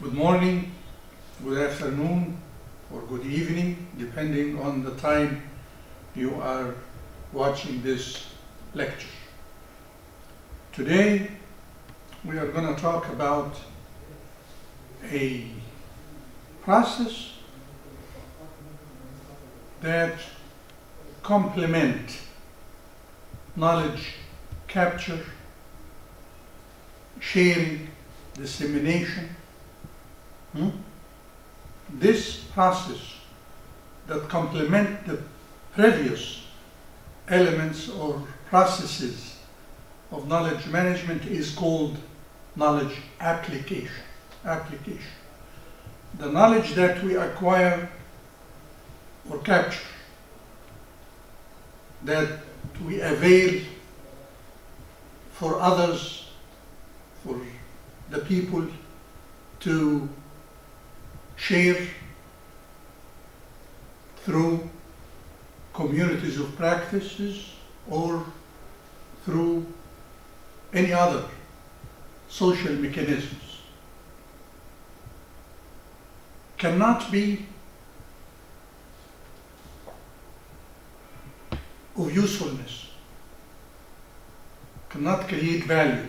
Good morning, good afternoon, or good evening, depending on the time you are watching this lecture. Today, we are going to talk about a process that complement knowledge capture, sharing, dissemination. This process that complement the previous elements or processes of knowledge management is called knowledge application. The knowledge that we acquire or capture, that we avail for others, for the people to share through communities of practices or through any other social mechanisms, cannot be of usefulness, cannot create value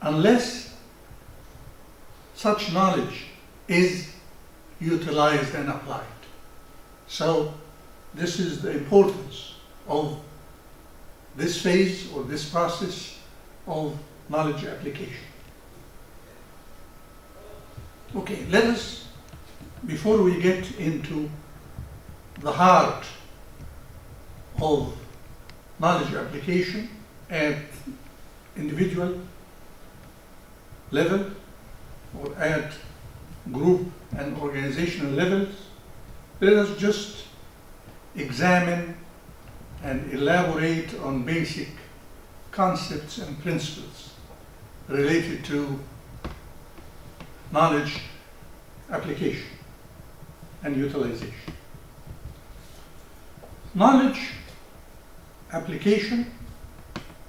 unless such knowledge is utilized and applied. So this is the importance of this phase or this process of knowledge application. Okay, let us, before we get into the heart of knowledge application at individual level or at group and organizational levels, let us just examine and elaborate on basic concepts and principles related to knowledge application and utilization. Knowledge application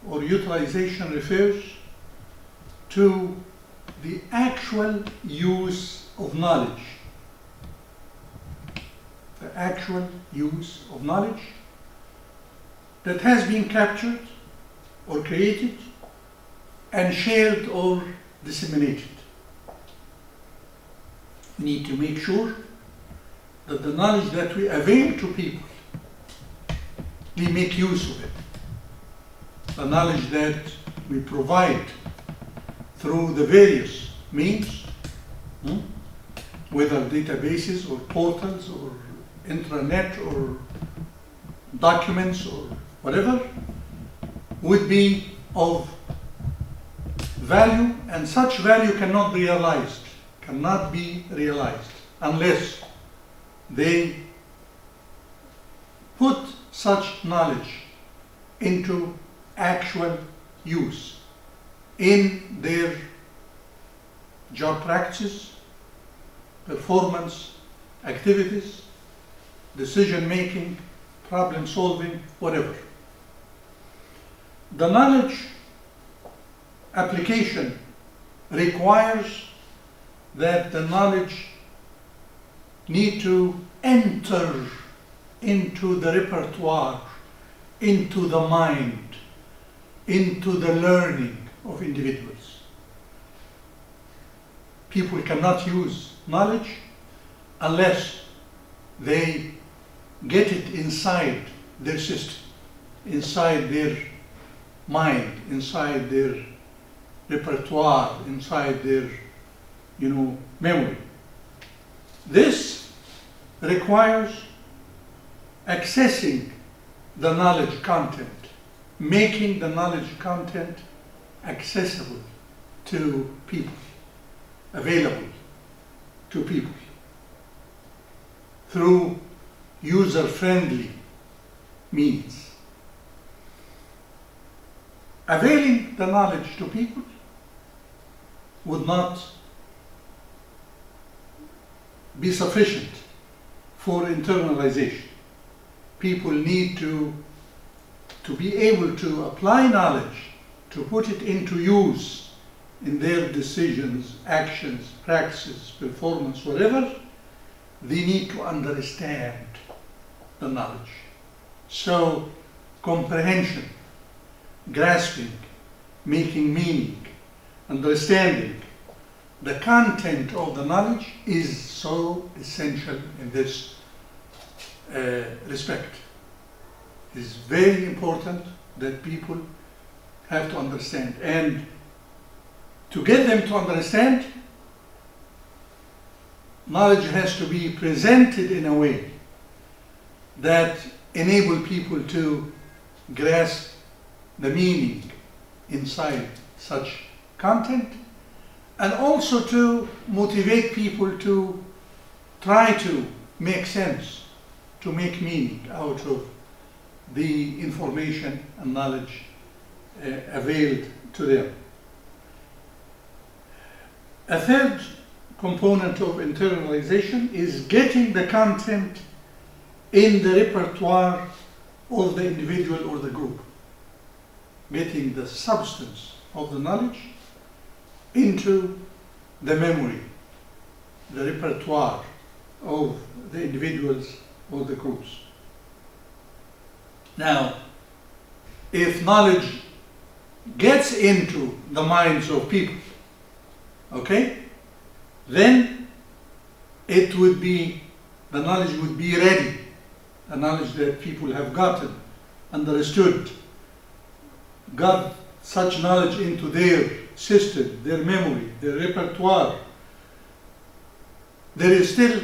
or utilization refers to the actual use of knowledge. The actual use of knowledge that has been captured or created and shared or disseminated. We need to make sure that the knowledge that we avail to people, we make use of it. The knowledge that we provide through the various means, whether databases or portals or intranet or documents or whatever, would be of value, and such value cannot be realized unless they put such knowledge into actual use in their job practices, performance, activities, decision making, problem solving, whatever. The knowledge application requires that the knowledge need to enter into the repertoire, into the mind, into the learning of individuals. People cannot use knowledge unless they get it inside their system, inside their mind, inside their repertoire, inside their, memory. This requires accessing the knowledge content, making the knowledge content accessible to people, available to people through user-friendly means. Availing the knowledge to people would not be sufficient for internalization. People need to be able to apply knowledge, to put it into use in their decisions, actions, practices, performance, whatever, they need to understand the knowledge. So comprehension, grasping, making meaning, understanding the content of the knowledge is so essential in this respect. It is very important that people have to understand, and to get them to understand, knowledge has to be presented in a way that enable people to grasp the meaning inside such content, and also to motivate people to try to make sense, to make meaning out of the information and knowledge availed to them. A third component of internalization is getting the content in the repertoire of the individual or the group. Getting the substance of the knowledge into the memory, the repertoire of the individuals or the groups. Now, if knowledge gets into the minds of people, okay, then it would be, the knowledge would be ready, the knowledge that people have gotten, understood, got such knowledge into their system, their memory, their repertoire. There is still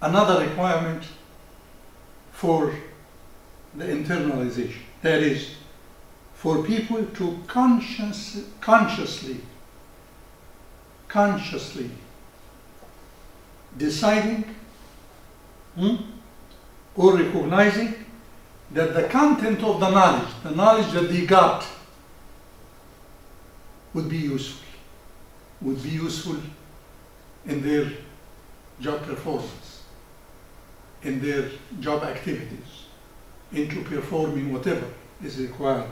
another requirement for the internalization. That is, for people to consciously deciding or recognizing that the content of the knowledge that they got would be useful in their job performance, in their job activities, into performing whatever is required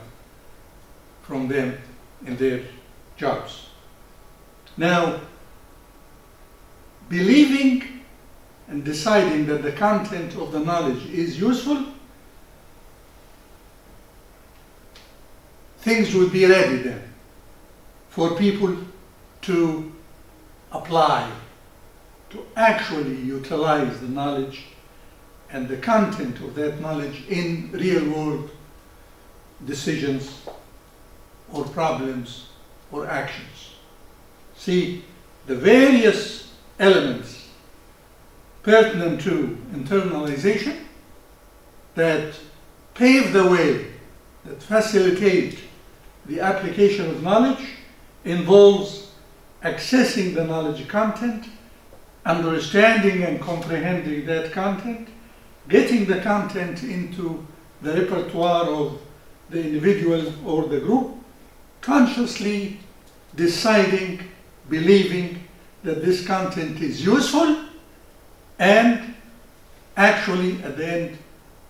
from them in their jobs. Now, believing and deciding that the content of the knowledge is useful, things will be ready then for people to apply, to actually utilize the knowledge and the content of that knowledge in real-world decisions or problems or actions. See, the various elements pertinent to internalization that pave the way, that facilitate the application of knowledge, involves accessing the knowledge content, understanding and comprehending that content, getting the content into the repertoire of the individual or the group, consciously deciding, believing that this content is useful, and actually at the end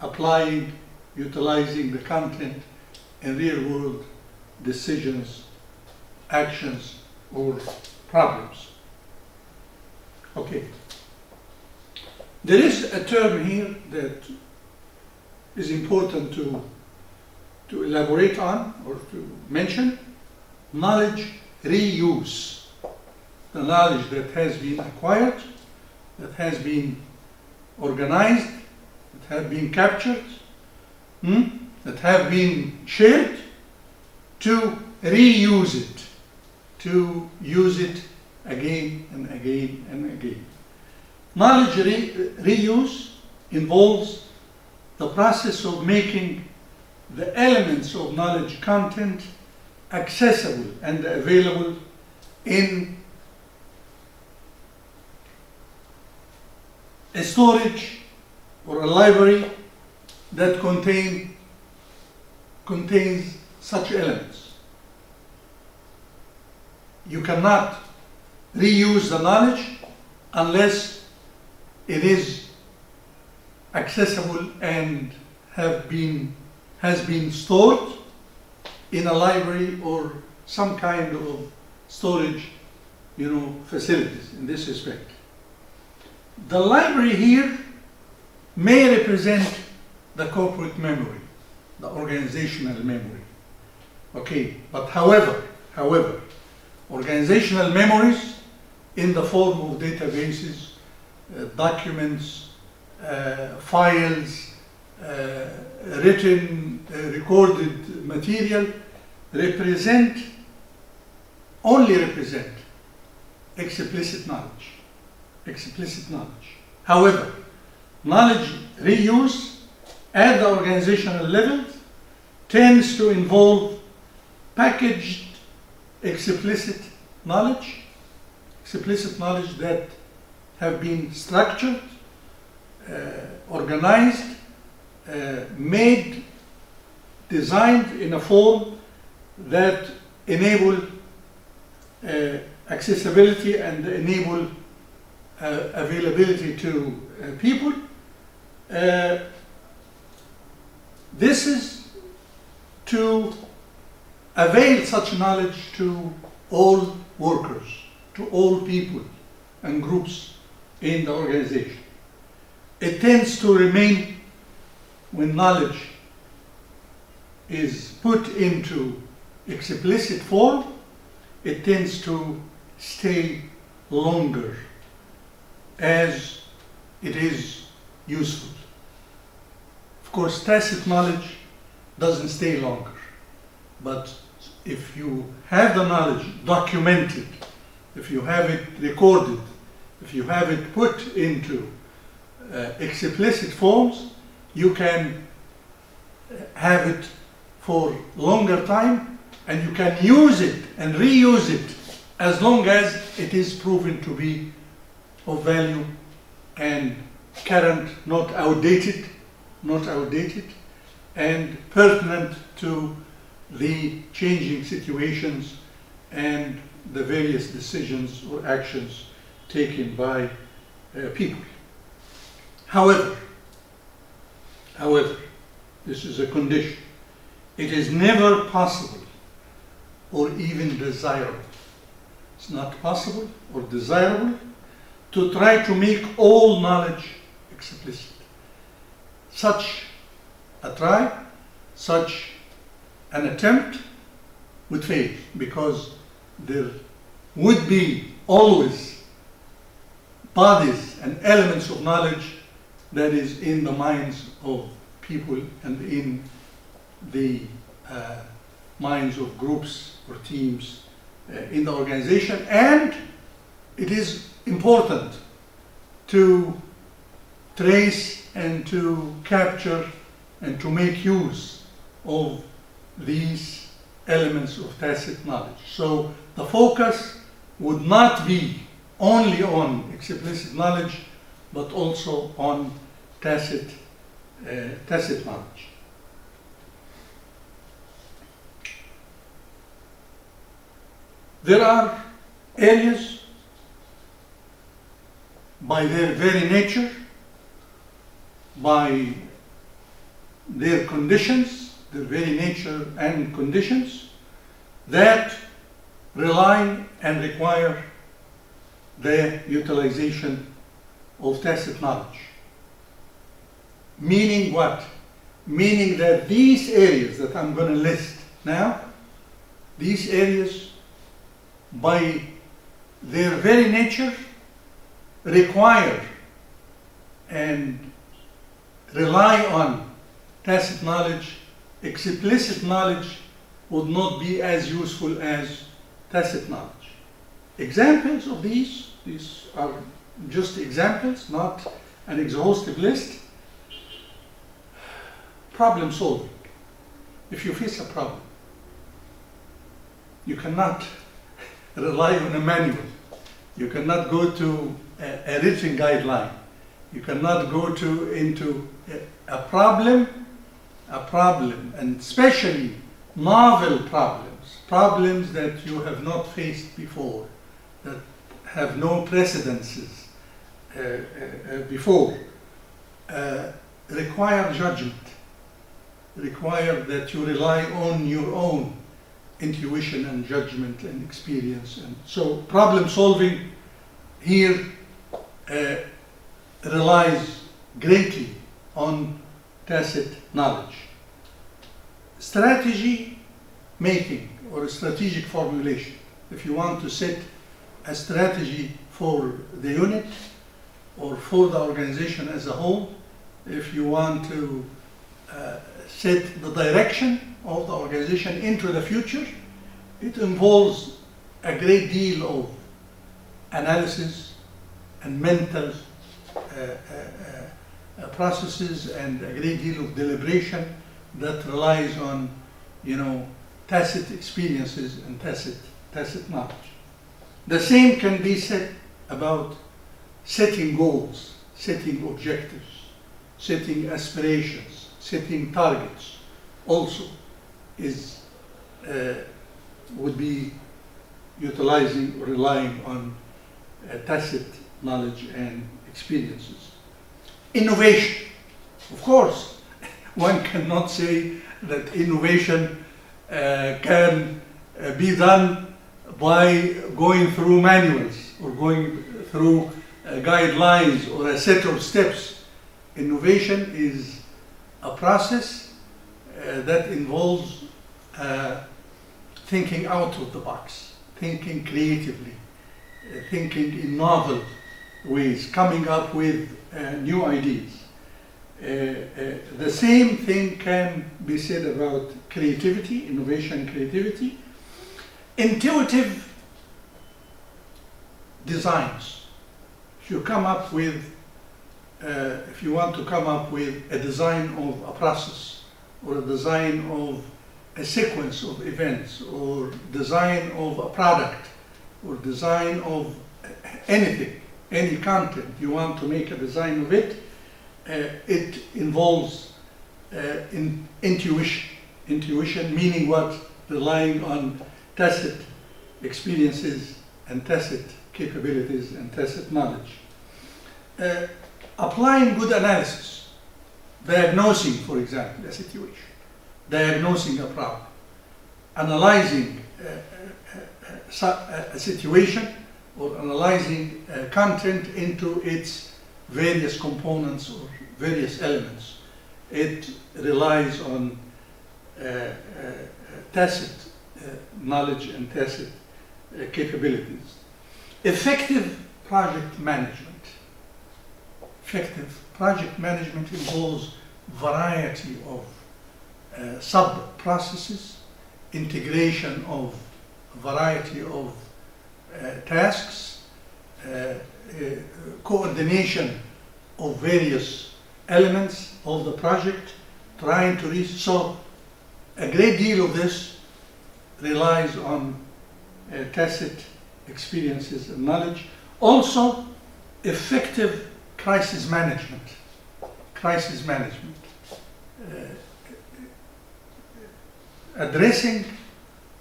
applying, utilizing the content in real-world decisions, actions, or problems. Okay. There is a term here that is important to elaborate on or to mention: knowledge reuse. The knowledge that has been acquired, that has been organized, that have been captured, that have been shared, to reuse it, to use it again and again and again. Knowledge reuse involves the process of making the elements of knowledge content accessible and available in a storage or a library that contains such elements. You cannot reuse the knowledge unless it is accessible and has been stored in a library or some kind of storage, facilities in this respect. The library here may represent the corporate memory, the organizational memory. Okay, but however, organizational memories in the form of databases, documents, files, written, recorded material only represent explicit knowledge. However, knowledge reuse at the organizational level tends to involve packaged explicit knowledge that have been structured, organized, designed in a form that enable accessibility and enable availability to people. This is to avail such knowledge to all workers, to all people and groups in the organization. It tends to remain, when knowledge is put into explicit form, it tends to stay longer as it is useful. Of course, tacit knowledge doesn't stay longer, but if you have the knowledge documented, if you have it recorded, if you have it put into explicit forms, you can have it for longer time, and you can use it and reuse it as long as it is proven to be of value and current, not outdated, and pertinent to the changing situations and the various decisions or actions taken by people. However, this is a condition. It is never possible or even desirable. It's not possible or desirable to try to make all knowledge explicit. Such an attempt would fail, because there would be always bodies and elements of knowledge that is in the minds of people and in the minds of groups or teams in the organization. And it is important to trace and to capture and to make use of these elements of tacit knowledge. So the focus would not be only on explicit knowledge, but also on tacit knowledge. There are areas, by their very nature, by their conditions, their very nature and conditions, that rely and require the utilization of tacit knowledge. Meaning what? Meaning that these areas that I'm going to list now, these areas, by their very nature, require and rely on tacit knowledge. Explicit knowledge would not be as useful as tacit knowledge. Examples of these are just examples, not an exhaustive list. Problem solving. If you face a problem, you cannot rely on a manual. You cannot go to a written guideline. You cannot go into a problem, and especially novel problems that you have not faced before, that have no precedences before, require judgment, require that you rely on your own intuition and judgment and experience. And so problem solving here relies greatly on tacit knowledge. Strategy making or strategic formulation. If you want to set a strategy for the unit or for the organization as a whole, if you want to set the direction of the organization into the future, it involves a great deal of analysis and mental processes and a great deal of deliberation that relies on, tacit experiences and tacit knowledge. The same can be said about setting goals, setting objectives, setting aspirations, setting targets. Also would be utilizing or relying on tacit knowledge and experiences. Innovation. Of course, one cannot say that innovation can be done by going through manuals or going through guidelines or a set of steps. Innovation is a process that involves thinking out of the box, thinking creatively, thinking in novel ways, coming up with new ideas. The same thing can be said about creativity, innovation, creativity. Intuitive designs. If you come up with, if you want to come up with a design of a process or a design of a sequence of events or design of a product or design of anything, any content, you want to make a design of it, it involves intuition. Intuition meaning what? Relying on tacit experiences and tacit capabilities and tacit knowledge. Applying good analysis, diagnosing, for example, a situation, diagnosing a problem, analyzing a situation or analyzing content into its various components or various elements. It relies on tacit knowledge and tacit capabilities. Effective project management. Effective project management involves variety of sub-processes, integration of a variety of tasks, coordination of various elements of the project, trying to reach. So a great deal of this relies on tacit experiences and knowledge. Also, effective crisis management. Crisis management. Addressing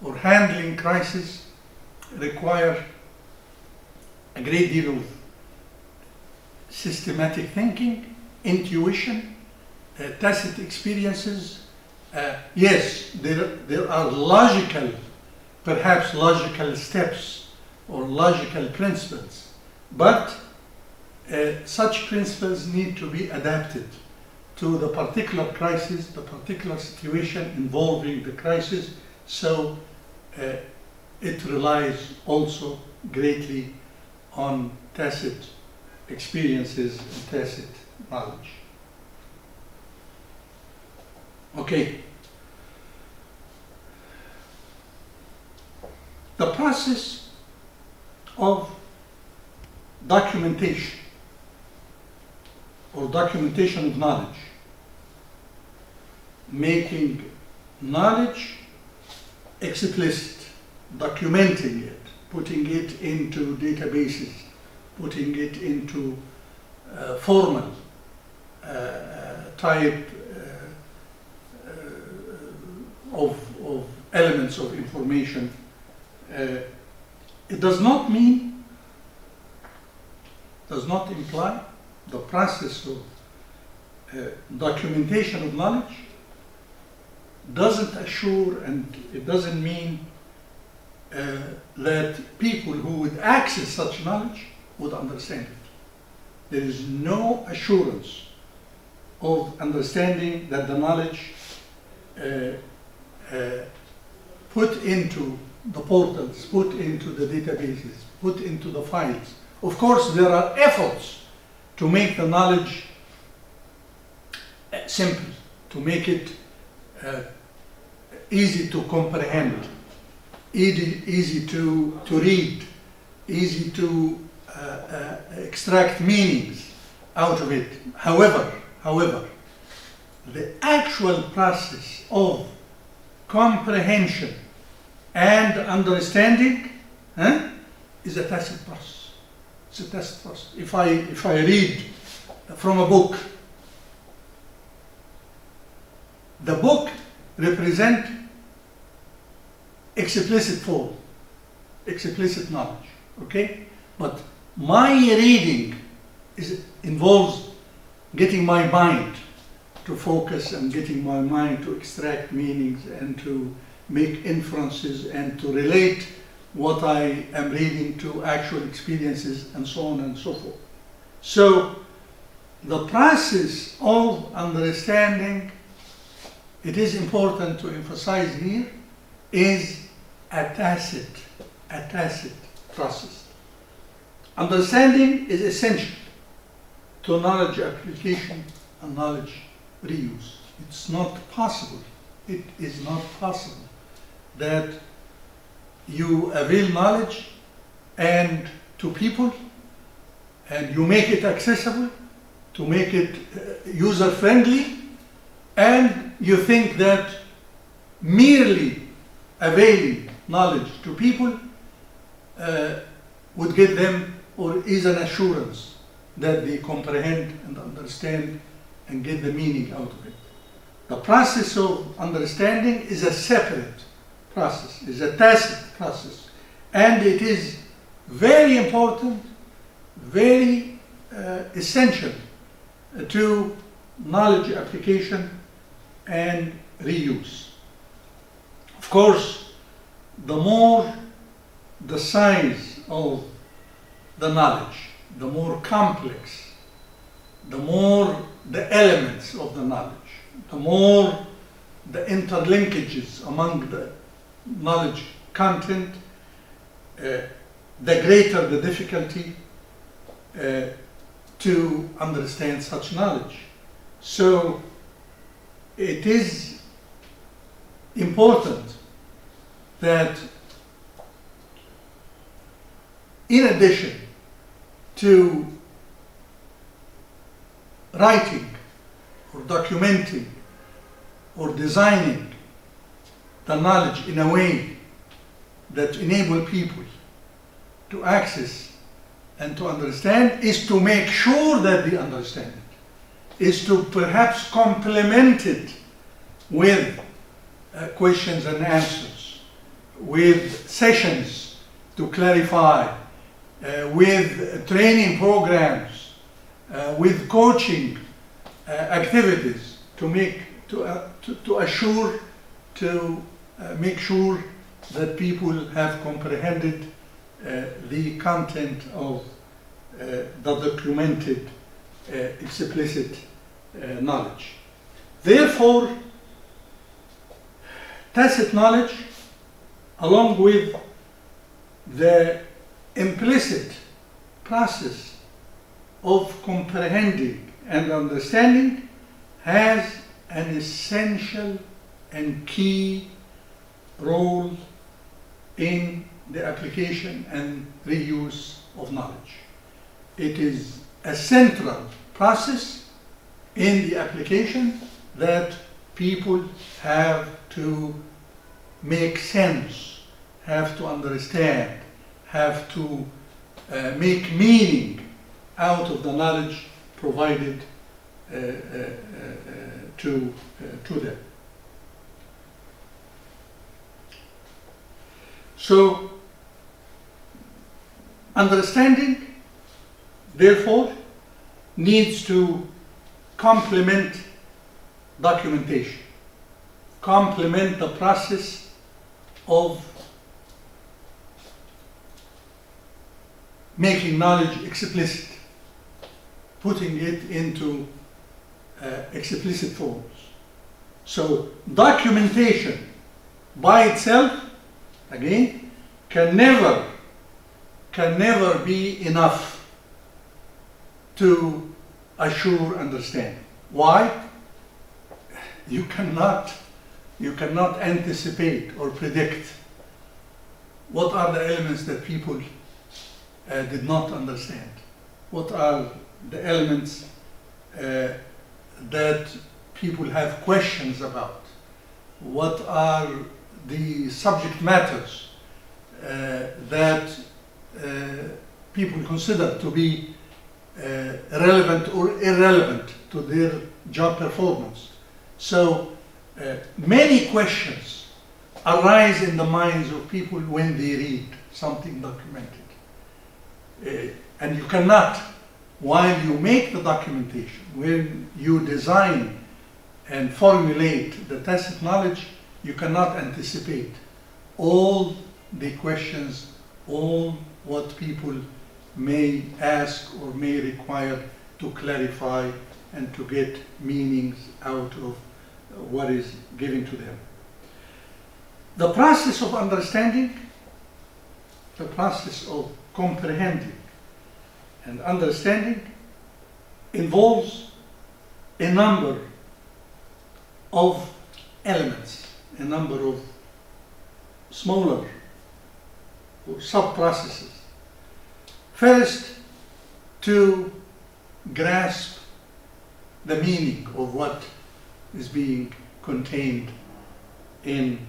or handling crisis require a great deal of systematic thinking, intuition, tacit experiences. Yes, there are logical, perhaps logical steps or logical principles, but such principles need to be adapted to the particular crisis, the particular situation involving the crisis. So it relies also greatly on tacit experiences and tacit knowledge. Okay. The process of documentation or documentation of knowledge, making knowledge explicit, documenting it, putting it into databases, putting it into formal type of elements of information. It does not mean, does not imply the process of documentation of knowledge doesn't assure, and it doesn't mean that people who would access such knowledge would understand it. There is no assurance of understanding that the knowledge put into the portals, put into the databases, put into the files. Of course, there are efforts to make the knowledge simple, to make it easy to comprehend, easy to read, easy to extract meanings out of it. However, the actual process of comprehension and understanding is a tacit process. It's a tacit process. If I read from a book, the book represents explicit form, explicit knowledge, okay? But my reading involves getting my mind to focus and getting my mind to extract meanings and to make inferences and to relate what I am reading to actual experiences and so on and so forth. So the process of understanding, it is important to emphasize here, is a tacit process. Understanding is essential to knowledge application and knowledge reuse. It's not possible. It is not possible that you avail knowledge and to people and you make it accessible, to make it user-friendly, and you think that merely availing knowledge to people would give them, or is an assurance that they comprehend and understand and get the meaning out of it. The process of understanding is a separate process, is a tacit process, and it is very important, very essential to knowledge application and reuse. Of course, the more the size of the knowledge, the more complex, the more the elements of the knowledge, the more the interlinkages among the knowledge content, the greater the difficulty to understand such knowledge. So it is important that in addition to writing or documenting or designing the knowledge in a way that enable people to access and to understand, is to make sure that they understand it, is to perhaps complement it with questions and answers, with sessions to clarify, with training programs, with coaching activities to make make sure that people have comprehended the content of the documented explicit knowledge. Therefore, tacit knowledge, along with the implicit process of comprehending and understanding, has an essential and key role in the application and reuse of knowledge. It is a central process in the application that people have to make sense, have to understand, have to make meaning out of the knowledge provided to them. So, understanding, therefore, needs to complement documentation, complement the process of making knowledge explicit, putting it into explicit forms. So documentation by itself, again, can never be enough to assure understanding. Why? You cannot anticipate or predict what are the elements that people did not understand. What are the elements that people have questions about? What are the subject matters that people consider to be relevant or irrelevant to their job performance? So many questions arise in the minds of people when they read something documented. And you cannot, while you make the documentation, when you design and formulate the tacit knowledge, you cannot anticipate all the questions, all what people may ask or may require to clarify and to get meanings out of what is given to them. The process of understanding, the process of comprehending and understanding involves a number of elements, a number of smaller or sub-processes. First, to grasp the meaning of what is being contained in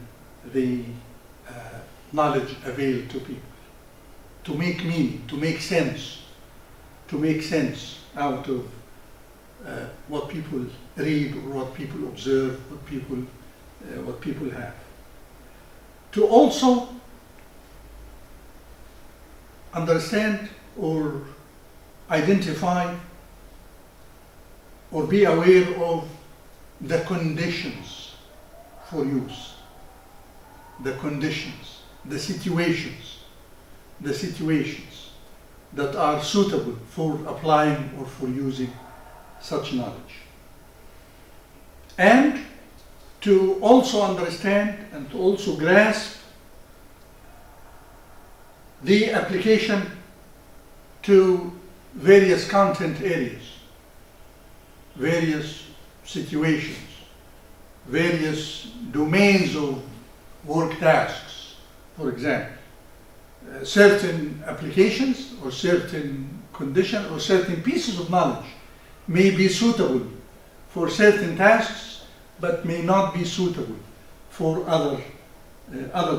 the knowledge availed to people. To make meaning, to make sense out of what people read or what people observe, what people have. To also understand or identify or be aware of the conditions for use, the conditions, the situations that are suitable for applying or for using such knowledge. And to also understand and to also grasp the application to various content areas, various situations, various domains of work tasks. For example, certain applications or certain conditions or certain pieces of knowledge may be suitable for certain tasks but may not be suitable for other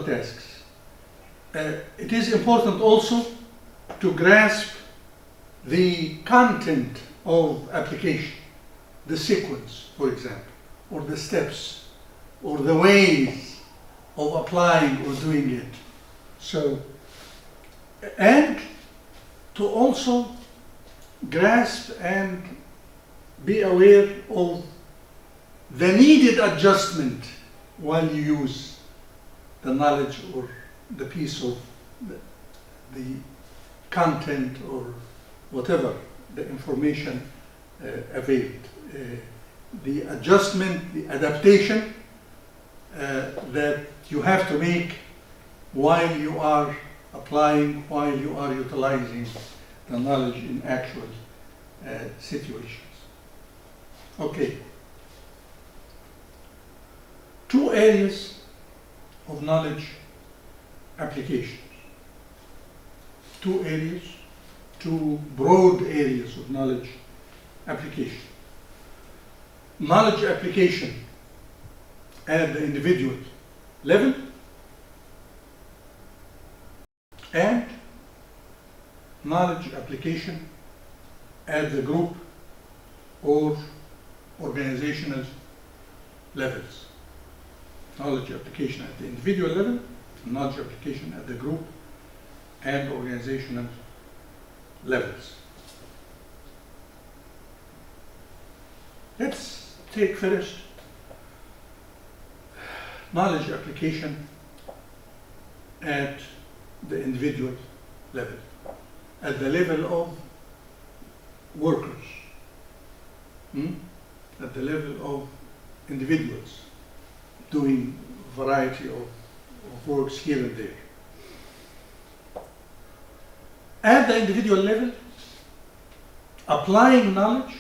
tasks. It is important also to grasp the content of application, the sequence, for example, or the steps, or the ways of applying or doing it. So, and to also grasp and be aware of the needed adjustment while you use the knowledge or the piece of the content or whatever the information availed. The adjustment, the adaptation that you have to make while you are applying, while you are utilizing the knowledge in actual situations. Okay. Two areas of knowledge applications. Two broad areas of knowledge application. Knowledge application at the individual level and knowledge application at the group or organizational levels. Knowledge application at the individual level, knowledge application at the group and organizational levels. Let's take first knowledge application at the individual level. at the level of workers, at the level of individuals doing variety of works here and there. At the individual level, applying knowledge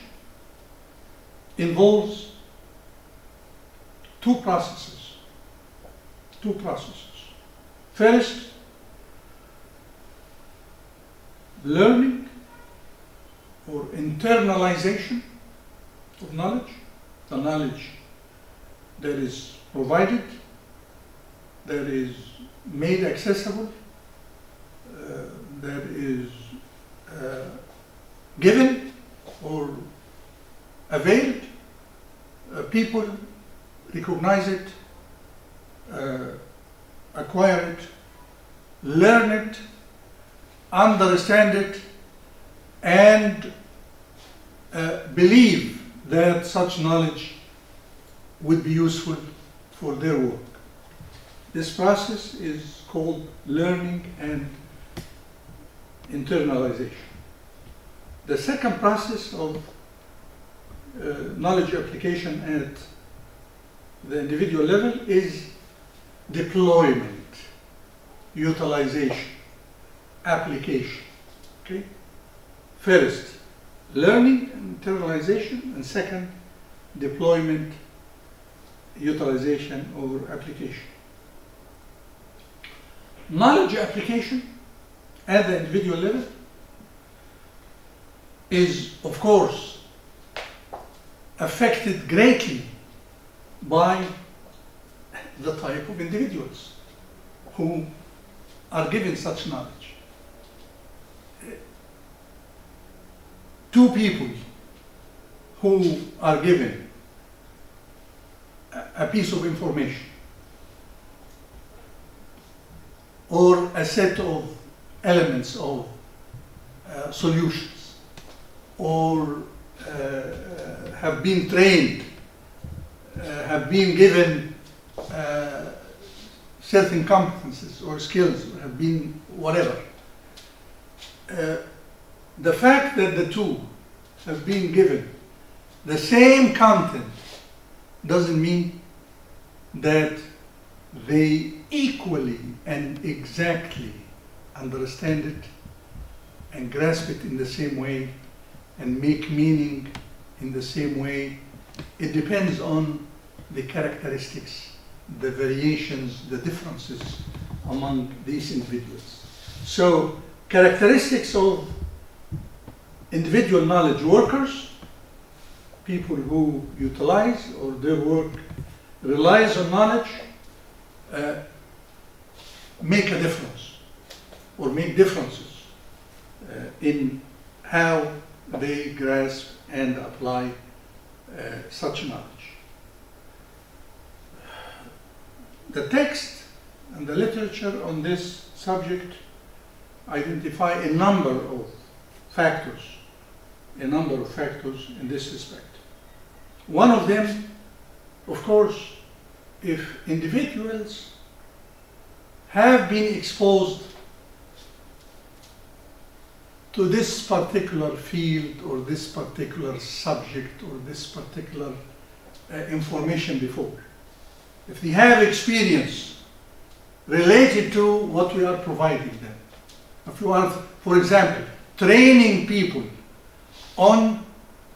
involves two processes. First, learning or internalization of knowledge, the knowledge that is provided, that is made accessible, that is given or availed. People recognize it, acquire it, learn it, understand it, and believe that such knowledge would be useful for their work. This process is called learning and internalization. The second process of knowledge application at the individual level is deployment, utilization, application. Okay? First, learning and internalization, and second, deployment, utilization, or application. Knowledge application at the individual level is, of course, affected greatly by the type of individuals who are given such knowledge. Two people who are given a piece of information or a set of elements of solutions, or have been trained, have been given certain competences or skills, or have been whatever. The fact that the two have been given the same content doesn't mean that they equally and exactly understand it and grasp it in the same way and make meaning in the same way. It depends on the characteristics, the variations, the differences among these individuals. So, characteristics of individual knowledge workers, people who utilize or their work relies on knowledge, make a difference or make differences in how they grasp and apply such knowledge. The text and the literature on this subject identify a number of factors in this respect. One of them, of course, if individuals have been exposed to this particular field or this particular subject or this particular information before, if they have experience related to what we are providing them, if you are, for example, training people on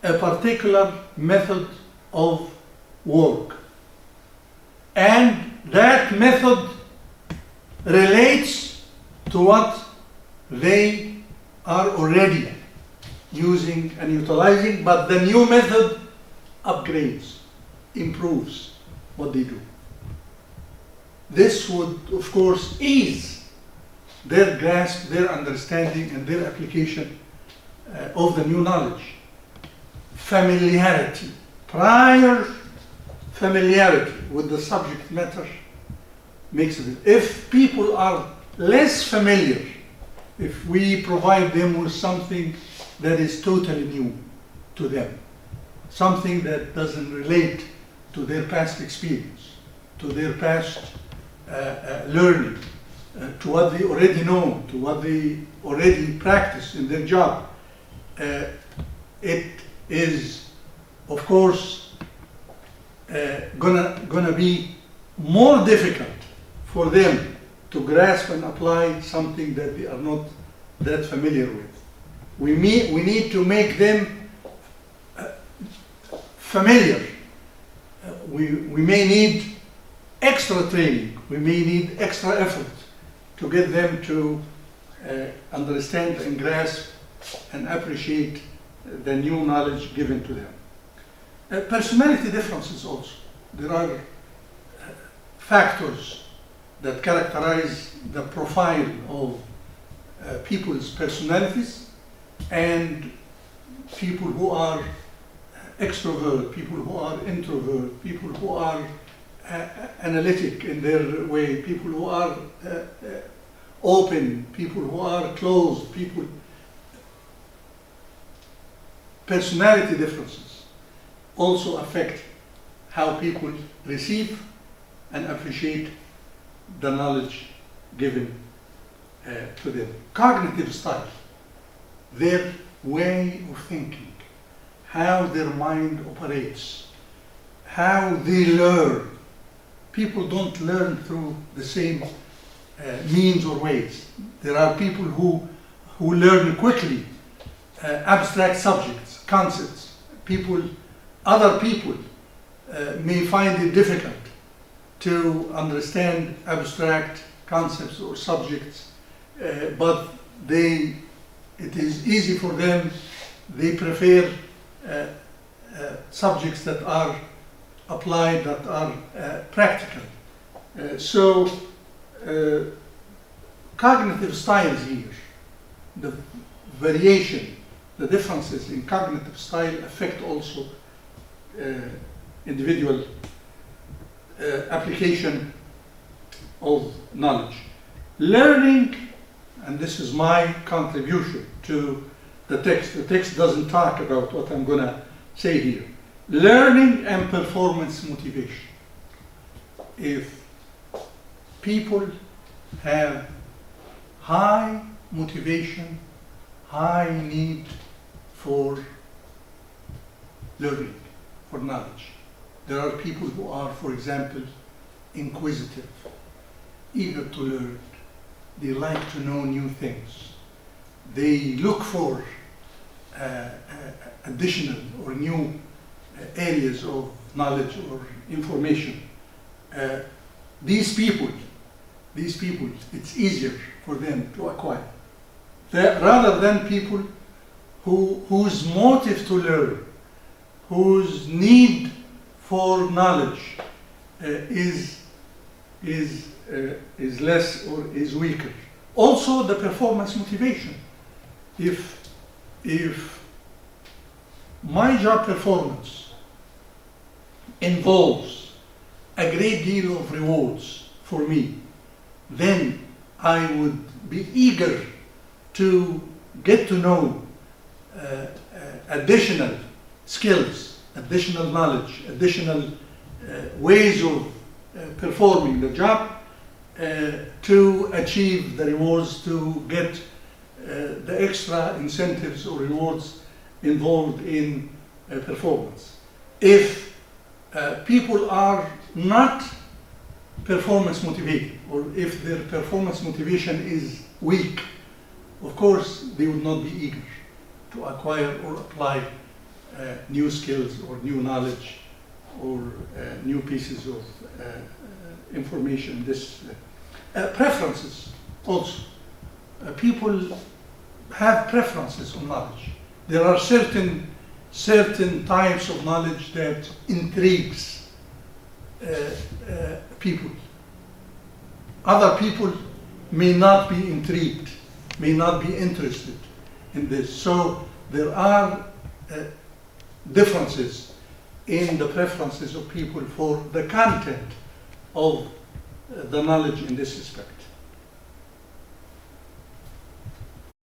a particular method of work, and that method relates to what they are already using and utilizing, but the new method upgrades, improves what they do. This would, of course, ease their grasp, their understanding, and their application of the new knowledge. Familiarity, prior familiarity with the subject matter makes it. If people are less familiar, if we provide them with something that is totally new to them, something that doesn't relate to their past experience, to their past learning, to what they already know, to what they already practice in their job. It is, of course, gonna be more difficult for them to grasp and apply something that they are not that familiar with. We need to make them familiar. We may need extra training. We may need extra effort to get them to understand and grasp and appreciate the new knowledge given to them. Personality differences also. There are factors that characterize the profile of people's personalities, and people who are extrovert, people who are introvert, people who are analytic in their way, people who are open, people who are closed, people. Personality differences also affect how people receive and appreciate the knowledge given to them. Cognitive style, their way of thinking, how their mind operates, how they learn. People don't learn through the same means or ways. There are people who learn quickly abstract subjects, concepts. Other people may find it difficult to understand abstract concepts or subjects, but it is easy for them. They prefer subjects that are applied, that are practical. So cognitive styles here, the variation, the differences in cognitive style affect also individual application of knowledge. Learning, and this is my contribution to the text doesn't talk about what I'm going to say here. Learning and performance motivation. If people have high motivation, high need for learning, for knowledge. There are people who are, for example, inquisitive, eager to learn. They like to know new things. They look for additional or new areas of knowledge or information. These people, it's easier for them to acquire. Rather than people whose motive to learn, whose need for knowledge is less or is weaker. Also, the performance motivation. If my job performance involves a great deal of rewards for me, then I would be eager to get to know additional skills, additional knowledge, additional ways of performing the job to achieve the rewards, to get the extra incentives or rewards involved in performance. If people are not performance motivated, or if their performance motivation is weak, of course they would not be eager to acquire or apply new skills or new knowledge or new pieces of information. Preferences also. People have preferences on knowledge. There are certain types of knowledge that intrigues people. Other people may not be intrigued, may not be interested in this. So there are differences in the preferences of people for the content of the knowledge in this respect.